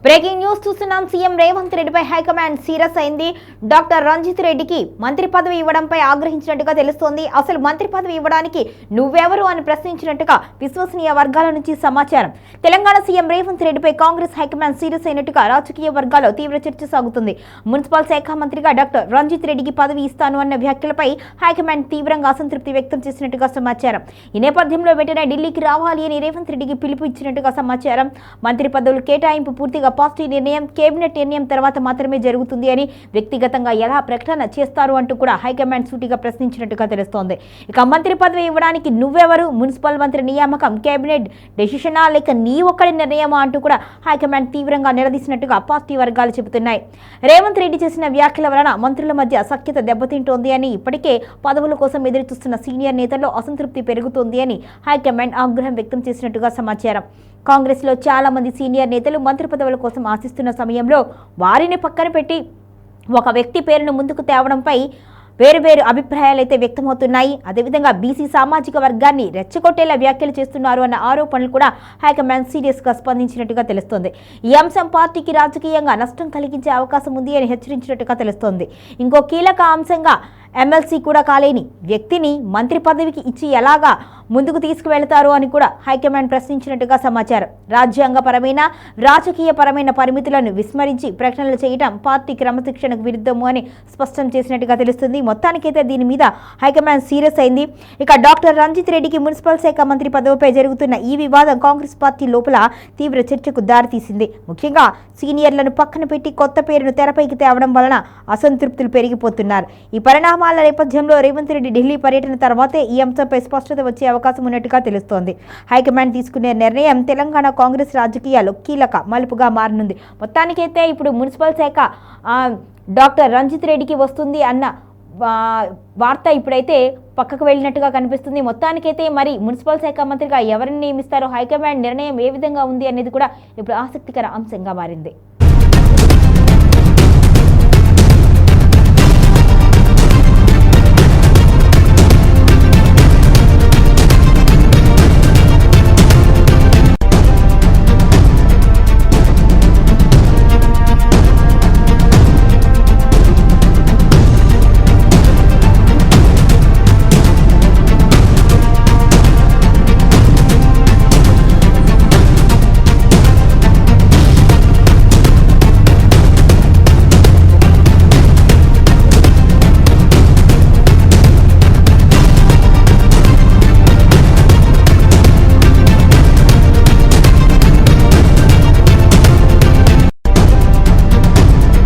Breaking news చూస్తున్నాం. CM Revanth రెడ్డిపై high command serious అయింది. డాక్టర్ రంజిత్ రెడ్డికి మంత్రి పదవి ఇవ్వడంపై ఆగ్రహించినట్టుగా తెలుస్తోంది. అసలు మంత్రి పదవి ఇవ్వడానికి నువ్వెవరు అని ప్రశ్నించినట్టుగా విశ్వసనీయ వర్గాల నుంచి సమాచారం. తెలంగాణ సీఎం రేవంత్ రెడ్డిపై కాంగ్రెస్ హైకమాండ్ సీరియస్ అయినట్టుగా రాజకీయ వర్గాల్లో తీవ్ర చర్చ సాగుతుంది. మున్సిపల్ శాఖ మంత్రిగా డాక్టర్ రంజిత్ రెడ్డికి పదవి ఇస్తాను అన్న వ్యాఖ్యలపై హైకమాండ్ తీవ్రంగా అసంతృప్తి వ్యక్తం చేసినట్టుగా సమాచారం. ఈ నేపథ్యంలో వెంటనే ఢిల్లీకి రావాలి అని రేవంత్ రెడ్డికి పిలుపు ఇచ్చినట్టుగా సమాచారం. మంత్రి పదవులు కేటాయింపు పూర్తిగా పార్టీ నిర్ణయం, కేబినెట్ నిర్ణయం తర్వాత మాత్రమే జరుగుతుంది అని వ్యక్తిగతంగా ఎలా ప్రకటన చేస్తారు అంటూ కూడా హైకమాండ్ సూటిగా ప్రశ్నించినట్టుగా తెలుస్తోంది. ఇక మంత్రి పదవి ఇవ్వడానికి నువ్వెవరు, మున్సిపల్ మంత్రి నియామకం కేబినెట్ డెసిషనా లేక నీ ఒక్కడి నిర్ణయమా అంటూ కూడా హైకమాండ్ తీవ్రంగా నిలదీసినట్టుగా పార్టీ వర్గాలు చెబుతున్నాయి. రేవంత్ రెడ్డి చేసిన వ్యాఖ్యల వలన మంత్రుల మధ్య సఖ్యత దెబ్బతింటోంది అని, ఇప్పటికే పదవుల కోసం ఎదురుచూస్తున్న సీనియర్ నేతల్లో అసంతృప్తి పెరుగుతోంది అని హైకమాండ్ ఆగ్రహం వ్యక్తం చేసినట్టుగా సమాచారం. కాంగ్రెస్లో చాలా మంది సీనియర్ నేతలు మంత్రి పదవుల కోసం ఆశిస్తున్న సమయంలో వారిని పక్కన పెట్టి ఒక వ్యక్తి పేరును ముందుకు తేవడంపై వేరు అభిప్రాయాలైతే వ్యక్తమవుతున్నాయి. అదేవిధంగా బీసీ సామాజిక వర్గాన్ని రెచ్చగొట్టేలా వ్యాఖ్యలు చేస్తున్నారు అన్న ఆరోపణలు కూడా హైకమాండ్ సీరియస్గా స్పందించినట్టుగా తెలుస్తోంది. ఈ అంశం పార్టీకి రాజకీయంగా నష్టం కలిగించే అవకాశం ఉంది అని హెచ్చరించినట్టుగా తెలుస్తోంది. ఇంకో కీలక అంశంగా ఎమ్మెల్సీ కూడా కాలేని వ్యక్తిని మంత్రి పదవికి ఇచ్చి ఎలాగా ముందుకు తీసుకువెళతారు అని కూడా హైకమాండ్ ప్రశ్నించినట్టుగా సమాచారం. రాజ్యాంగపరమైన రాజకీయపరమైన పరిమితులను విస్మరించి ప్రకటనలు చేయడం పార్టీ క్రమశిక్షణకు విరుద్ధము అని స్పష్టం చేసినట్టుగా తెలుస్తుంది. మొత్తానికైతే దీని మీద హైకమాండ్ సీరియస్ అయింది. ఇక డాక్టర్ రంజిత్ రెడ్డికి మున్సిపల్ శాఖ మంత్రి పదవిపై జరుగుతున్న ఈ వివాదం కాంగ్రెస్ పార్టీ లోపల తీవ్ర చర్చకు దారితీసింది. ముఖ్యంగా సీనియర్లను పక్కన పెట్టి కొత్త పేరును తెరపైకి తేవడం వలన అసంతృప్తులు పెరిగిపోతున్నారు. ఈ పరిణామాల నేపథ్యంలో రేవంత్ రెడ్డి ఢిల్లీ పర్యటన తర్వాతే ఈ అంశంపై స్పష్టత వచ్చే అవకాశం ఉన్నట్టుగా తెలుస్తోంది. హైకమాండ్ తీసుకునే నిర్ణయం తెలంగాణ కాంగ్రెస్ రాజకీయాల్లో కీలక మలుపుగా మారనుంది. మొత్తానికైతే ఇప్పుడు మున్సిపల్ శాఖ డాక్టర్ రంజిత్ రెడ్డికి వస్తుంది అన్న వార్త ఇప్పుడైతే పక్కకు వెళ్ళినట్టుగా కనిపిస్తుంది. మొత్తానికైతే మరి మున్సిపల్ శాఖ మంత్రిగా ఎవరిని నియమిస్తారో హైకమాండ్ నిర్ణయం ఏ విధంగా ఉంది అనేది కూడా ఇప్పుడు ఆసక్తికర అంశంగా మారింది.